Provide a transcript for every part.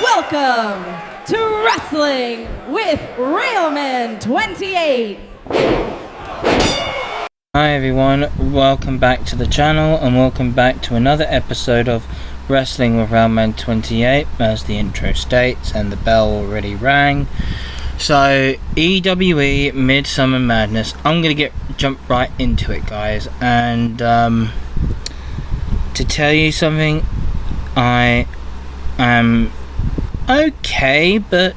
Welcome to Wrestling with Railman28. Hi everyone, welcome back to the channel and welcome back to another episode of Wrestling with Railman28, as the intro states and the bell already rang. So EWE Midsummer Madness, I'm gonna jump right into it, guys, and to tell you something, I am okay but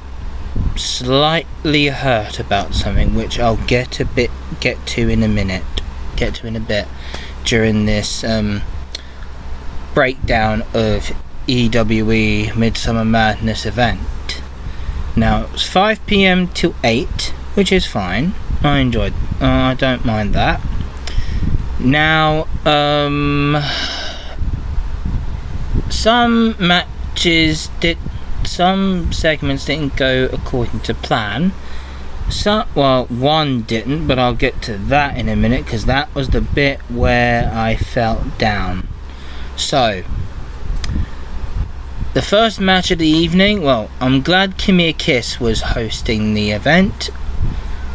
slightly hurt about something, which I'll get to in a bit during this breakdown of EWE Midsummer Madness event. Now it was 5 PM till 8, which is fine. I don't mind that. Now some segments didn't go according to plan. One didn't, but I'll get to that in a minute, because that was the bit where I felt down. So, the first match of the evening, well, I'm glad Kimmy Kiss was hosting the event,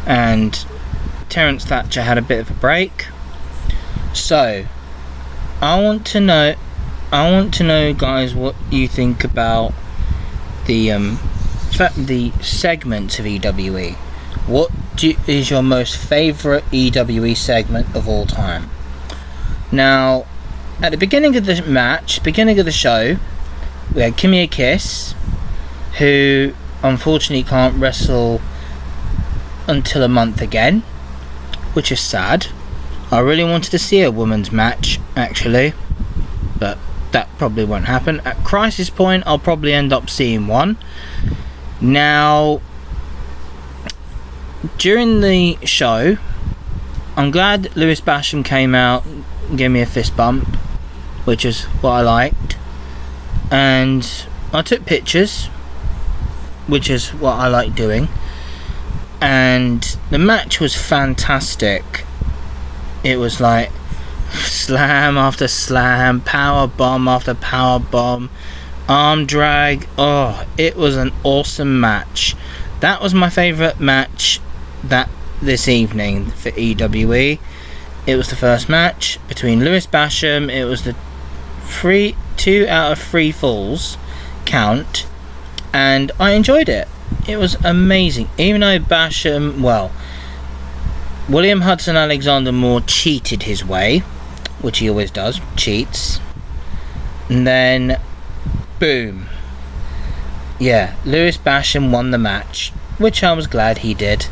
and Terence Thatcher had a bit of a break. So, I want to know, guys, what you think about the segments of EWE. What is your most favourite EWE segment of all time? Now, at the beginning of the show, we had Kimmy Kiss, who unfortunately can't wrestle until a month again, which is sad. I really wanted to see a women's match, actually, but that probably won't happen. At Crisis Point, I'll probably end up seeing one. Now, during the show, I'm glad Lewis Basham came out and gave me a fist bump, which is what I liked, and I took pictures, which is what I like doing, and the match was fantastic. It was like slam after slam, power bomb after power bomb, arm drag. Oh, it was an awesome match. That was my favourite match this evening for EWE. It was the first match between Lewis Basham. It was the 2 out of 3 falls count, and I enjoyed it. It was amazing. Even though Basham, William Hudson Alexander Moore cheated his way, which he always does, cheats, and then boom, Lewis Basham won the match, which I was glad he did.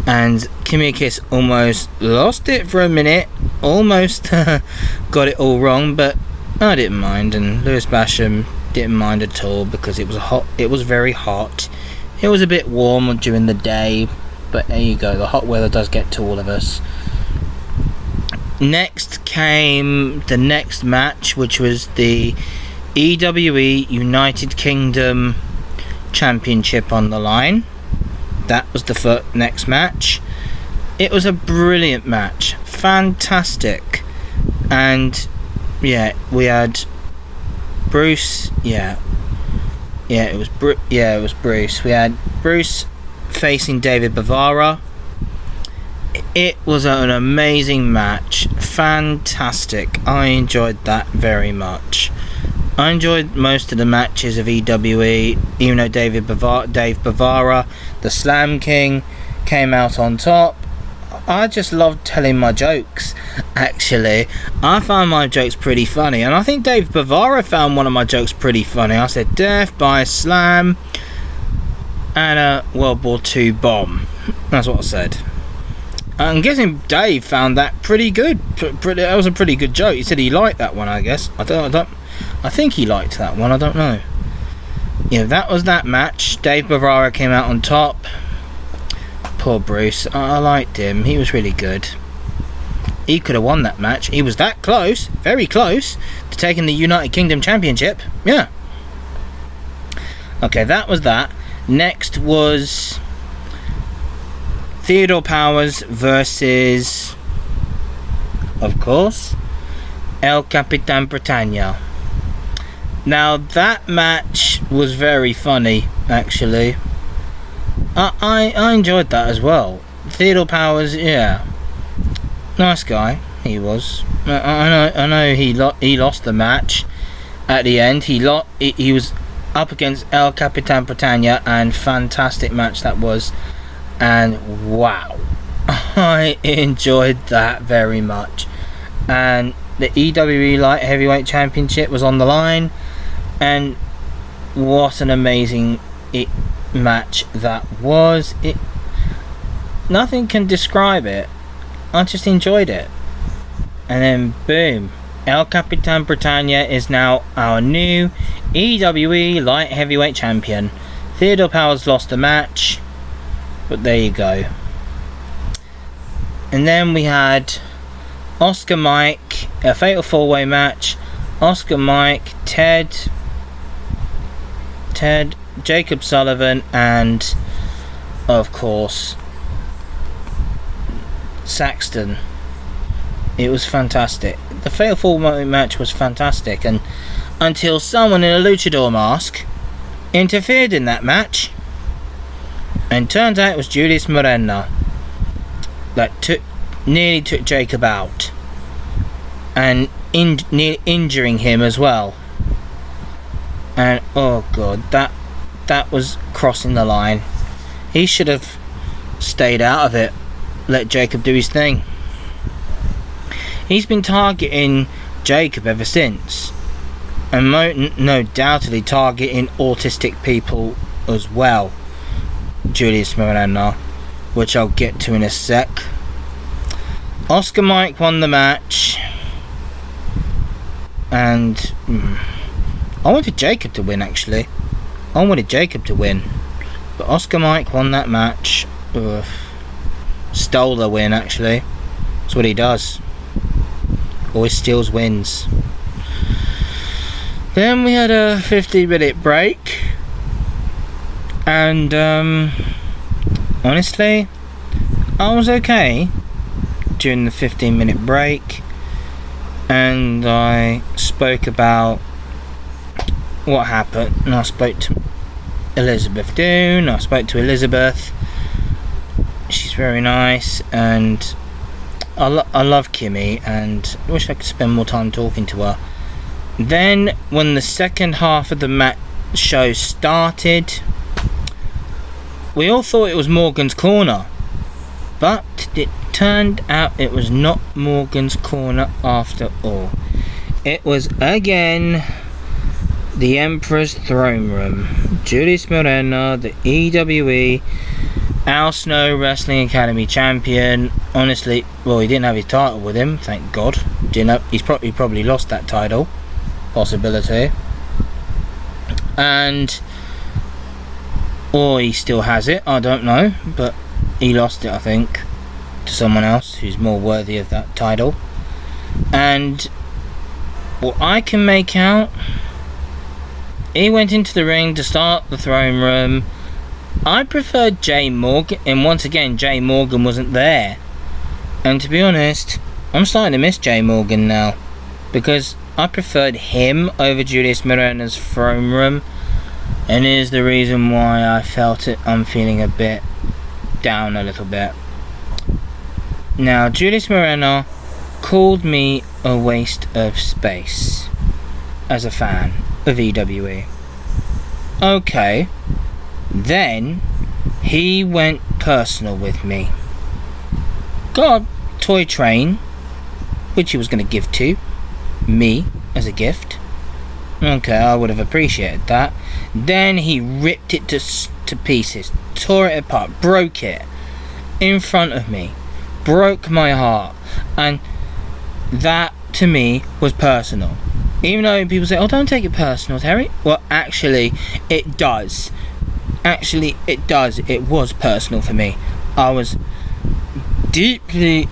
And Kimmy Kiss almost lost it for a minute, almost got it all wrong, but I didn't mind, and Lewis Basham didn't mind at all, because it was very hot. It was a bit warm during the day, but there you go, the hot weather does get to all of us. Next came the next match, which was the EWE United Kingdom Championship on the line. That was the next match. It was a brilliant match, fantastic, and we had Bruce. It was Bruce. We had Bruce facing David Bavara. It was an amazing match, fantastic. I enjoyed that very much. I enjoyed most of the matches of EWE, even though Dave Bavara, the Slam King, came out on top. I just loved telling my jokes, actually. I found my jokes pretty funny, and I think Dave Bavara found one of my jokes pretty funny. I said death by slam and a World War II bomb. That's what I said. I'm guessing Dave found that pretty good. That was a pretty good joke. He said he liked that one, I guess. I think he liked that one, I don't know. That was that match. Dave Bavara came out on top. Poor Bruce. I liked him. He was really good. He could have won that match. He was that close, very close, to taking the United Kingdom Championship. Yeah. Okay, that was that. Next was Theodore Powers versus, of course, El Capitan Britannia. Now that match was very funny, actually. I enjoyed that as well. Theodore Powers, yeah, nice guy he was. I know he lost the match at the end. He was up against El Capitan Britannia, and fantastic match that was. And wow, I enjoyed that very much. And the EWE Light Heavyweight Championship was on the line, and what an amazing match that was. Nothing can describe it. I just enjoyed it. And then boom, El Capitan Britannia is now our new EWE Light Heavyweight Champion. Theodore Powers lost the match, but there you go. And then we had Oscar Mike, a fatal 4-way match. Oscar Mike, Ted, Jacob Sullivan, and of course Saxton. It was fantastic. The fatal 4-way match was fantastic, and until someone in a luchador mask interfered in that match, and turns out it was Julius Morena that nearly took Jacob out, and nearly injuring him as well. And oh god, that was crossing the line. He should have stayed out of it, let Jacob do his thing. He's been targeting Jacob ever since, and no doubtedly targeting autistic people as well, Julius Morena, which I'll get to in a sec. Oscar Mike won the match, and I wanted Jacob to win, actually. I wanted Jacob to win, but Oscar Mike won that match. Stole the win, actually. That's what he does. Always steals wins. Then we had a 50-minute break, and honestly, I was okay during the 15-minute break, and I spoke about what happened, and I spoke to Elizabeth Doon. I spoke to Elizabeth. She's very nice, and I love Kimmy, and I wish I could spend more time talking to her. Then when the second half of the show started, we all thought it was Morgan's Corner, but it turned out it was not Morgan's Corner after all. It was again the Emperor's Throne Room. Julius Morena, the EWE Al Snow Wrestling Academy champion. Honestly, well, he didn't have his title with him, thank God. He's probably lost that title, possibility, or he still has it, I don't know, but he lost it, I think, to someone else who's more worthy of that title. And what I can make out, he went into the ring to start the Throne Room. I preferred Jay Morgan, and once again Jay Morgan wasn't there. And to be honest, I'm starting to miss Jay Morgan now, because I preferred him over Julius Morena's Throne Room, and here's the reason why I felt it. I'm feeling a bit down a little bit. Now, Julius Morena called me a waste of space as a fan of EWE. Okay. Then he went personal with me. Got a toy train, which he was going to give to me as a gift. Okay, I would have appreciated that. Then he ripped it to pieces, tore it apart, broke it in front of me, broke my heart, and that to me was personal. Even though people say, "Oh, don't take it personal, Terry." Well, actually, it does. Actually, it does. It was personal for me. I was deeply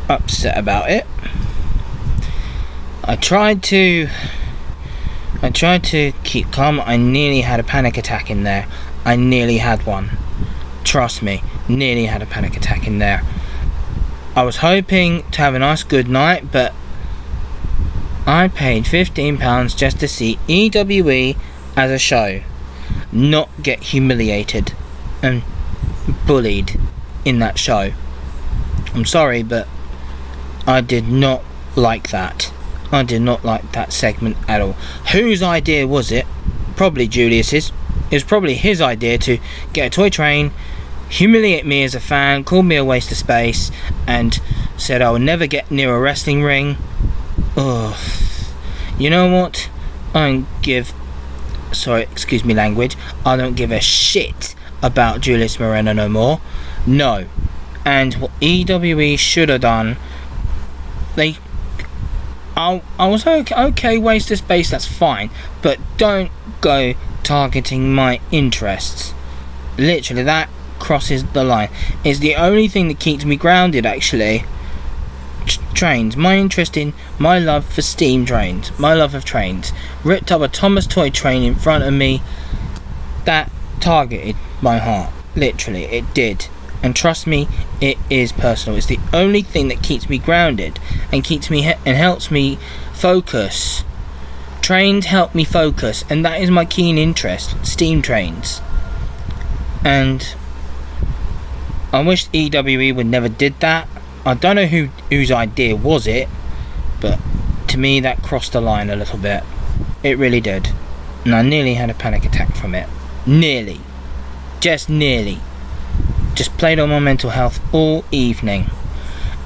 upset about it. I tried to keep calm. I nearly had a panic attack in there. I nearly had one. Trust me, nearly had a panic attack in there. I was hoping to have a nice good night, but I paid £15 just to see EWE as a show, not get humiliated and bullied in that show. I'm sorry, but I did not like that. I did not like that segment at all. Whose idea was it? Probably Julius's. It was probably his idea to get a toy train, humiliate me as a fan, called me a waste of space, and said I would never get near a wrestling ring. Ugh. You know what? Excuse me language, I don't give a shit about Julius Moreno no more. No. And what EWE should have done, I was okay, waste of space, that's fine, but don't go targeting my interests. Literally, that crosses the line. It's the only thing that keeps me grounded, actually. Trains, my interest in, my love for steam trains, my love of trains. Ripped up a Thomas toy train in front of me. That targeted my heart. Literally, it did. And trust me, it is personal. It's the only thing that keeps me grounded and keeps me and helps me focus. Trains help me focus, and that is my keen interest. Steam trains. And I wish EWE would never did that. I don't know whose idea was it, but to me that crossed the line a little bit. It really did. And I nearly had a panic attack from it. Nearly. Just nearly. Just played on my mental health all evening.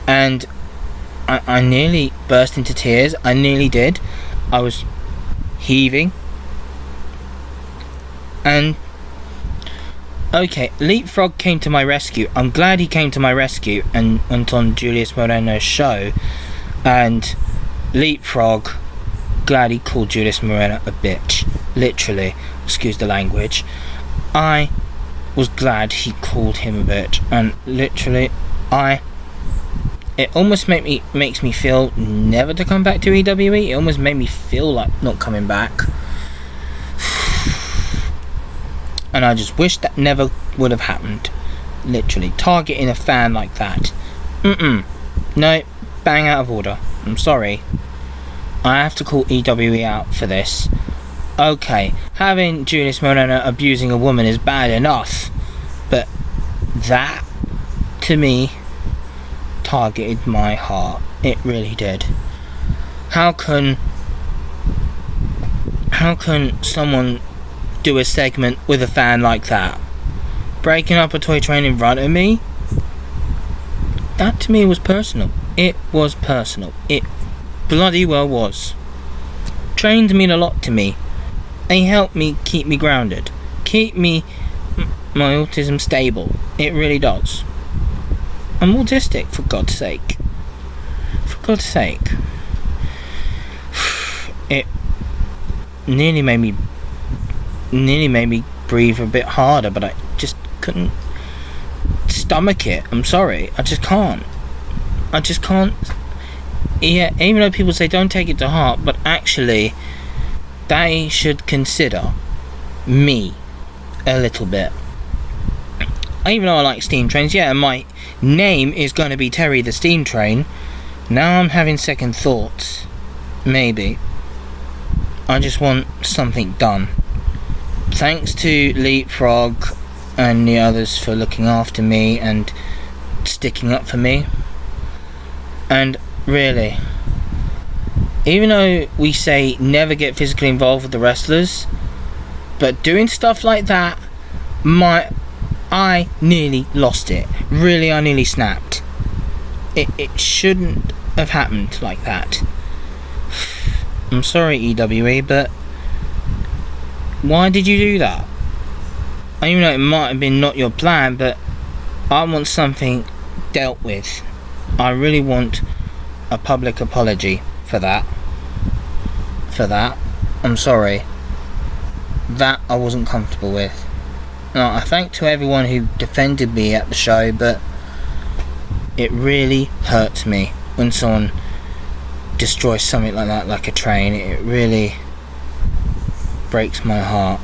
And I nearly burst into tears. I nearly did. I was heaving. And okay, Leapfrog came to my rescue. I'm glad he came to my rescue and went on Julius Moreno's show. And Leapfrog, glad he called Julius Moreno a bitch. Literally, excuse the language. I was glad he called him a bitch. And literally, it almost makes me feel never to come back to EWE. It almost made me feel like not coming back. And I just wish that never would have happened. Literally, targeting a fan like that. No, bang out of order. I'm sorry. I have to call EWE out for this. Okay, having Julius Moreno abusing a woman is bad enough. But that, to me, targeted my heart. It really did. How can someone do a segment with a fan like that? Breaking up a toy train in front of me? That to me was personal. It was personal. It bloody well was. Trains mean a lot to me. They help me keep me grounded. Keep me, my autism stable. It really does. I'm autistic, for God's sake. For God's sake. It nearly made me breathe a bit harder, but I just couldn't stomach it. I'm sorry, I just can't. Yeah, even though people say don't take it to heart, but actually they should consider me a little bit. Even though I like steam trains, yeah, and my name is going to be Terry the Steam Train, now I'm having second thoughts. Maybe I just want something done. Thanks to Leapfrog and the others for looking after me and sticking up for me. And really, even though we say never get physically involved with the wrestlers, but doing stuff like that, I nearly lost it. Really, I nearly snapped. It shouldn't have happened like that. I'm sorry, EWE, but why did you do that? Even though it might have been not your plan, but I want something dealt with. I really want a public apology for that. I'm sorry. That I wasn't comfortable with. Now, I thank to everyone who defended me at the show, but it really hurts me when someone destroys something like that, like a train. It really breaks my heart.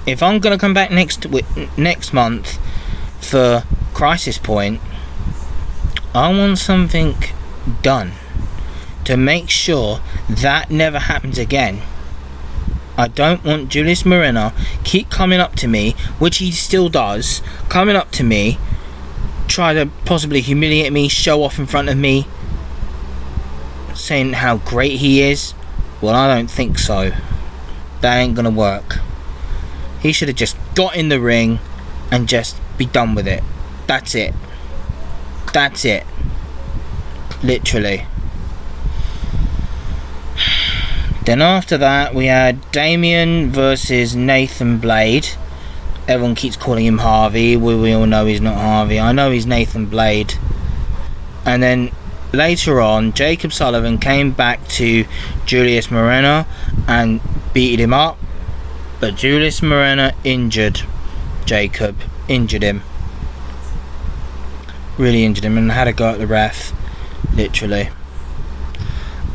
If I'm gonna come back next month for Crisis Point, I want something done. to make sure that never happens again. I don't want Julius Moreno keep coming up to me, which he still does, coming up to me, try to possibly humiliate me, show off in front of me, saying how great he is. Well, I don't think so. That ain't gonna work. He should have just got in the ring and just be done with it. That's it. That's it. Literally. Then after that we had Damien versus Nathan Blade. Everyone keeps calling him Harvey. We all know he's not Harvey. I know he's Nathan Blade. And then later on, Jacob Sullivan came back to Julius Moreno and beat him up. But Julius Moreno injured Jacob. Injured him. Really injured him and had a go at the ref. Literally.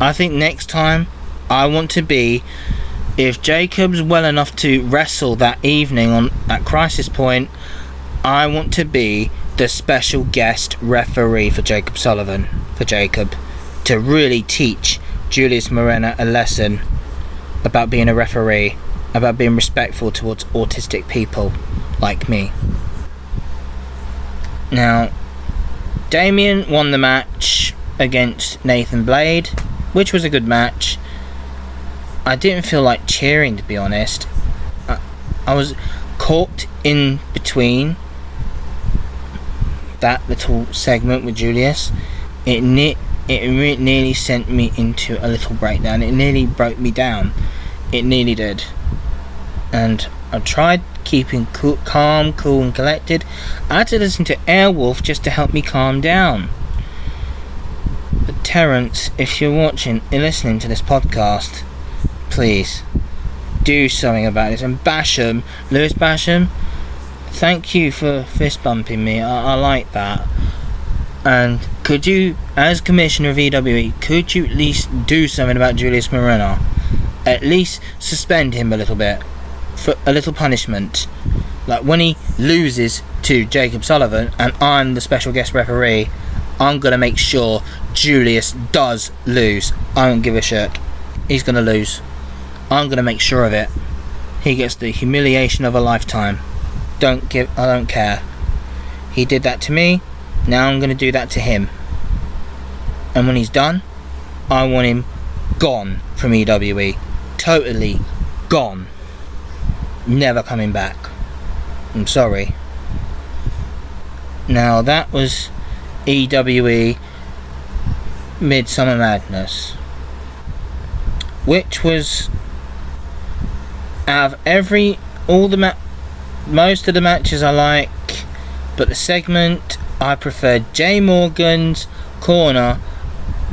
I think next time I want to be, if Jacob's well enough to wrestle that evening on at Crisis Point, I want to be the special guest referee for Jacob Sullivan, for Jacob, to really teach Julius Moreno a lesson about being a referee, about being respectful towards autistic people like me. Now, Damien won the match against Nathan Blade, which was a good match. I didn't feel like cheering, to be honest. I was caught in between that little segment with Julius. It nearly sent me into a little breakdown. It nearly broke me down. It nearly did. And I tried keeping calm, cool and collected. I had to listen to Airwolf just to help me calm down. But Terence, if you're watching and listening to this podcast, please do something about this. And Basham, Lewis Basham, thank you for fist bumping me. I like that. And could you, as Commissioner of EWE, could you at least do something about Julius Moreno? At least suspend him a little bit, for a little punishment. Like when he loses to Jacob Sullivan and I'm the special guest referee, I'm gonna make sure Julius does lose. I don't give a shit. He's gonna lose. I'm gonna make sure of it. He gets the humiliation of a lifetime. I don't care. He did that to me. Now I'm gonna do that to him. And when he's done, I want him gone from EWE. Totally gone. Never coming back. I'm sorry. Now that was EWE Midsummer Madness, which was, out of most of the matches I like, but the segment I preferred Jay Morgan's corner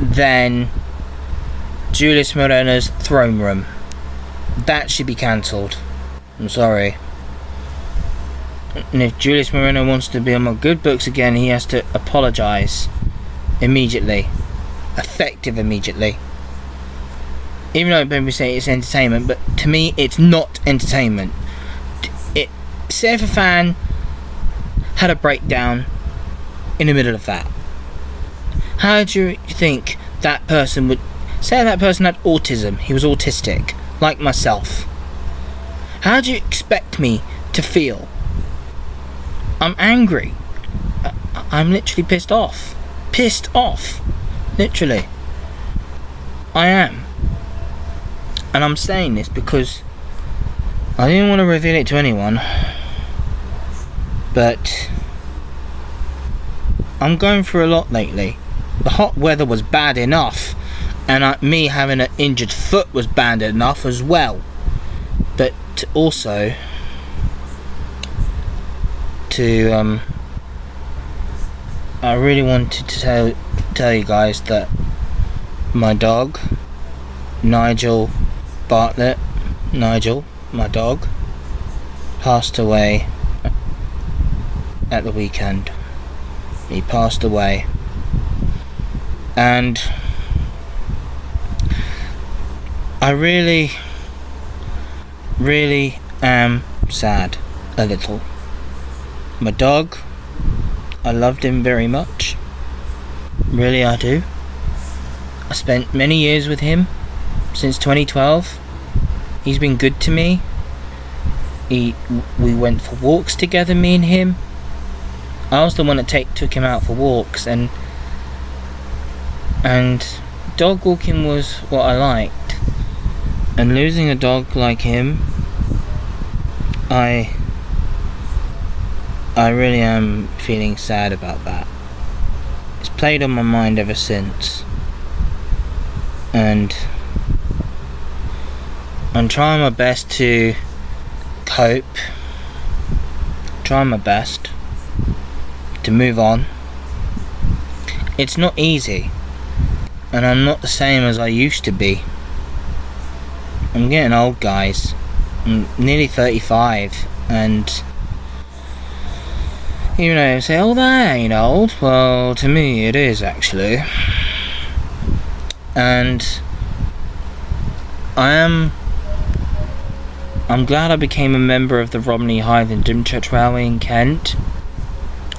than Julius Moreno's throne room. That should be cancelled. I'm sorry. And if Julius Moreno wants to be on my good books again, he has to apologise immediately. Effective immediately. Even though people say it's entertainment, but to me it's not entertainment. Say if a fan had a breakdown in the middle of that, how do you think that person would... Say that person had autism, he was autistic, like myself. How do you expect me to feel? I'm angry. I'm literally pissed off. Pissed off. Literally. I am. And I'm saying this because I didn't want to reveal it to anyone. But I'm going through a lot lately. The hot weather was bad enough, and me having an injured foot was bad enough as well. But also I really wanted to tell you guys that my dog, Nigel Bartlett, my dog, passed away at the weekend. He passed away, and I really am sad a little. My dog, I loved him very much. Really I do. I spent many years with him since 2012. He's been good to me. We went for walks together, me and him. I was the one that took him out for walks, and dog walking was what I liked. And losing a dog like him, I really am feeling sad about that. It's played on my mind ever since, and I'm trying my best to cope, trying my best to move on. It's not easy, and I'm not the same as I used to be. I'm getting old, guys. I'm nearly 35, and even though you say, oh, that ain't old, well, to me it is actually. And I'm glad I became a member of the Romney Highland Dymchurch Railway in Kent,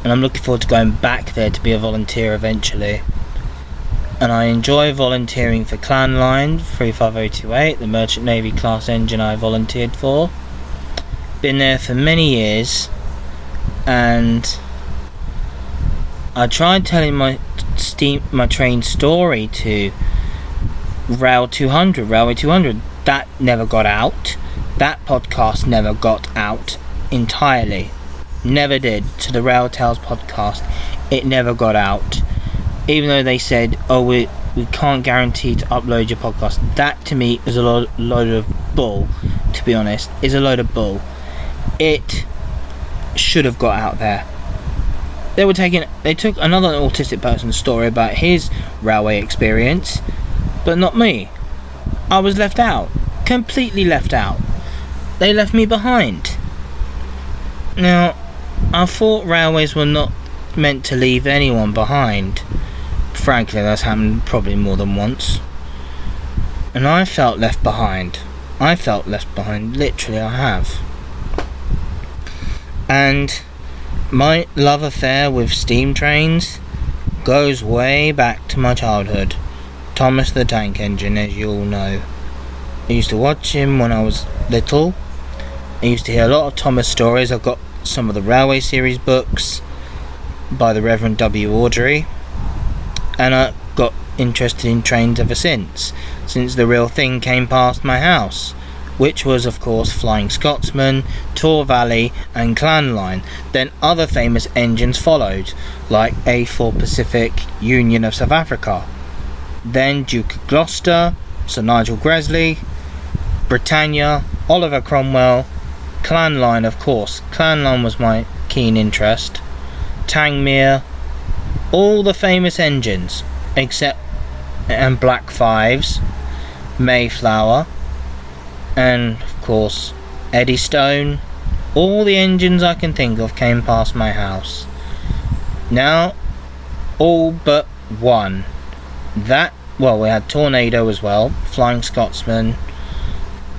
and I'm looking forward to going back there to be a volunteer eventually. And I enjoy volunteering for Clan Line 35028, the Merchant Navy class engine I volunteered for. Been there for many years, and I tried telling my train story to Railway 200. That never got out. That podcast never got out entirely. Never did. To the Rail Tales podcast, it never got out. Even though they said, oh, we can't guarantee to upload your podcast. That to me is a load of bull, to be honest. Is a load of bull. It should have got out there. They took another autistic person's story about his railway experience, but not me. I was left out. Completely left out. They left me behind. Now, I thought railways were not meant to leave anyone behind. Frankly, that's happened probably more than once. And I felt left behind. Literally, I have. And my love affair with steam trains goes way back to my childhood. Thomas the Tank Engine, as you all know. I used to watch him when I was little. I used to hear a lot of Thomas stories. I've got some of the Railway series books by the Reverend W. Audrey, and I got interested in trains ever since the real thing came past my house, which was of course Flying Scotsman, Tor Valley and Clan Line. Then other famous engines followed, like A4 Pacific, Union of South Africa, then Duke of Gloucester, Sir Nigel Gresley, Britannia, Oliver Cromwell, Clan Line of course. Clan Line was my keen interest. Tangmere, all the famous engines except and Black Fives, Mayflower, and of course Eddystone. All the engines I can think of came past my house. Now, all but one. We had Tornado as well, Flying Scotsman,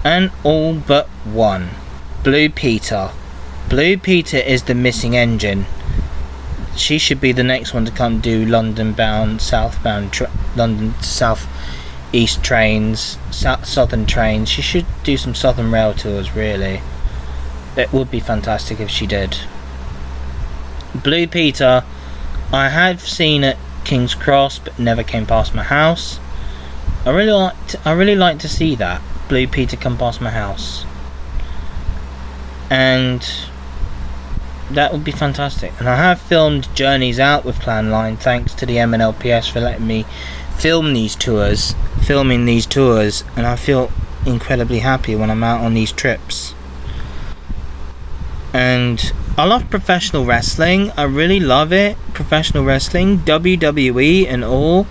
and all but one. Blue Peter. Blue Peter is the missing engine. She should be the next one to come do London southbound London south east trains, southern trains. She should do some southern rail tours, really. It would be fantastic if she did. Blue Peter, I have seen at King's Cross, but never came past my house. I really like to see that Blue Peter come past my house, and that would be fantastic. And I have filmed journeys out with Clan Line, thanks to the MNLPS for letting me filming these tours, and I feel incredibly happy when I'm out on these trips. And I love professional wrestling. I really love it. Professional wrestling, WWE and all,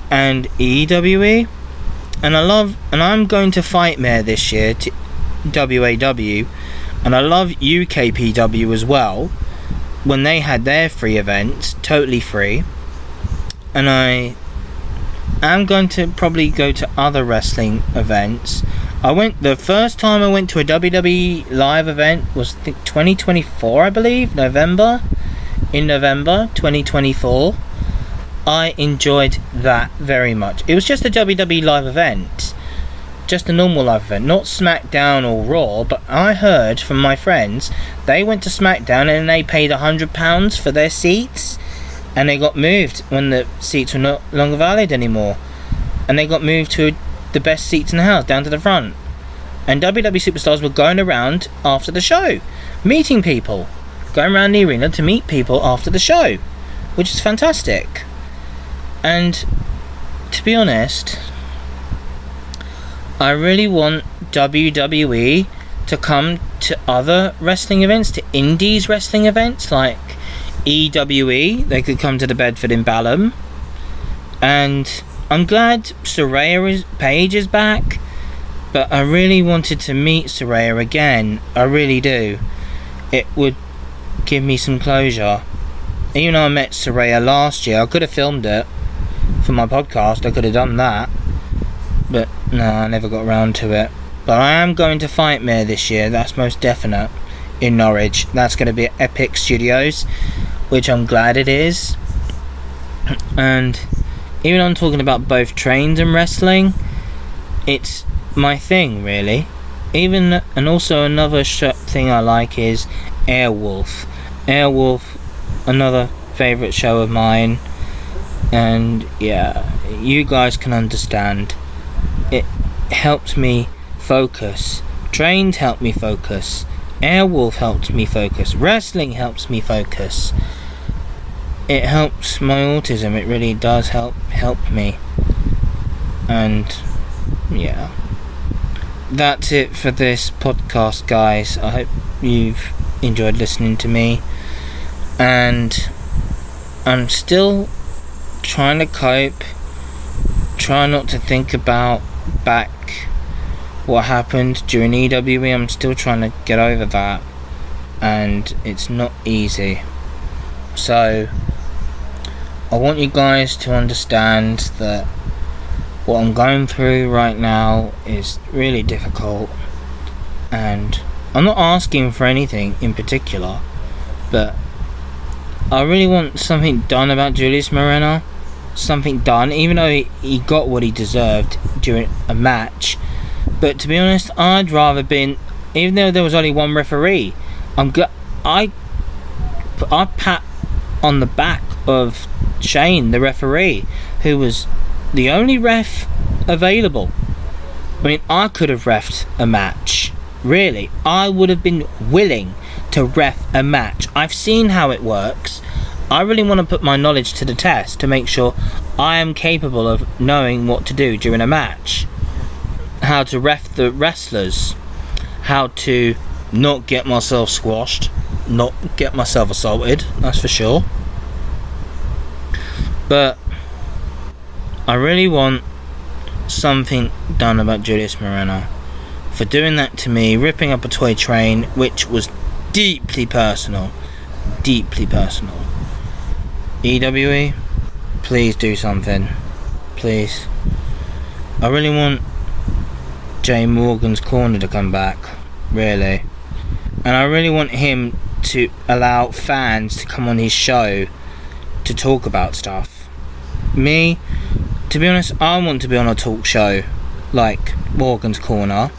and EWE. And I'm going to Fightmare this year to WAW, and I love UKPW as well, when they had their free events, totally free. And I am going to probably go to other wrestling events. The first time I went to a WWE live event was 2024, I believe, November 2024. I enjoyed that very much. It was just a WWE live event. Just a normal live event, not SmackDown or Raw, but I heard from my friends they went to SmackDown and they paid £100 for their seats, and they got moved when the seats were no longer valid anymore, and they got moved to the best seats in the house, down to the front. And WWE superstars were going around after the show, meeting people, going around the arena to meet people after the show, which is fantastic. And to be honest, I really want WWE to come to other wrestling events, to indies wrestling events like EWE. They could come to the Bedford in Balham. And I'm glad Saraya Paige is back, but I really wanted to meet Saraya again. I really do. It would give me some closure. Even though I met Saraya last year, I could have filmed it for my podcast. I could have done that. But no, I never got around to it. But I am going to Fightmare this year, that's most definite, in Norwich. That's going to be at Epic Studios, which I'm glad it is. And even though I'm talking about both trains and wrestling, it's my thing, really. And also another thing I like is Airwolf. Airwolf, another favourite show of mine. And yeah, you guys can understand. It helps me focus. Trains help me focus. Airwolf helps me focus. Wrestling helps me focus. It helps my autism. It really does help me. And yeah, that's it for this podcast, guys. I hope you've enjoyed listening to me. And I'm still trying to cope. Try not to think about back what happened during EWE. I'm still trying to get over that, and it's not easy. So I want you guys to understand that what I'm going through right now is really difficult, and I'm not asking for anything in particular, but I really want something done about Julius Moreno. Something done, even though he got what he deserved during a match. But to be honest, I'd rather been, even though there was only one referee, I pat on the back of Shane, the referee, who was the only ref available. I mean, I could have refed a match. Really, I would have been willing to ref a match. I've seen how it works. I really want to put my knowledge to the test to make sure I am capable of knowing what to do during a match. How to ref the wrestlers. How to not get myself squashed. Not get myself assaulted, that's for sure. But I really want something done about Julius Moreno for doing that to me, ripping up a toy train, which was deeply personal. Deeply personal. EWE, please do something. Please. I really want Jay Morgan's Corner to come back. Really. And I really want him to allow fans to come on his show to talk about stuff. Me, to be honest, I want to be on a talk show like Morgan's Corner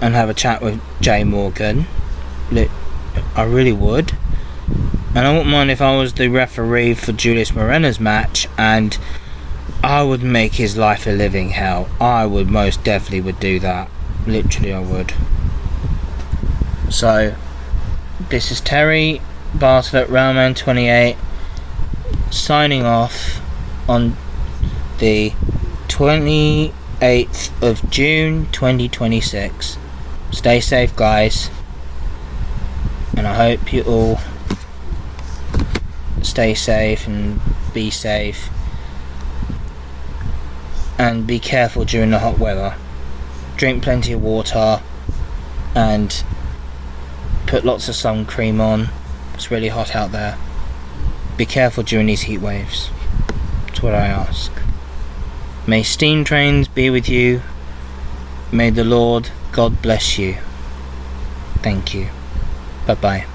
and have a chat with Jay Morgan. I really would. And I wouldn't mind if I was the referee for Julius Moreno's match, and I would make his life a living hell. I would most definitely would do that. Literally I would. So, this is Terry Bartlett, Railman28, signing off on the 28th of June 2026. Stay safe, guys. And I hope you all stay safe and be safe, and be careful during the hot weather. Drink plenty of water and put lots of sun cream on. It's really hot out there. Be careful during these heat waves. That's what I ask. May steam trains be with you. May the Lord God bless you. Thank you. Bye bye.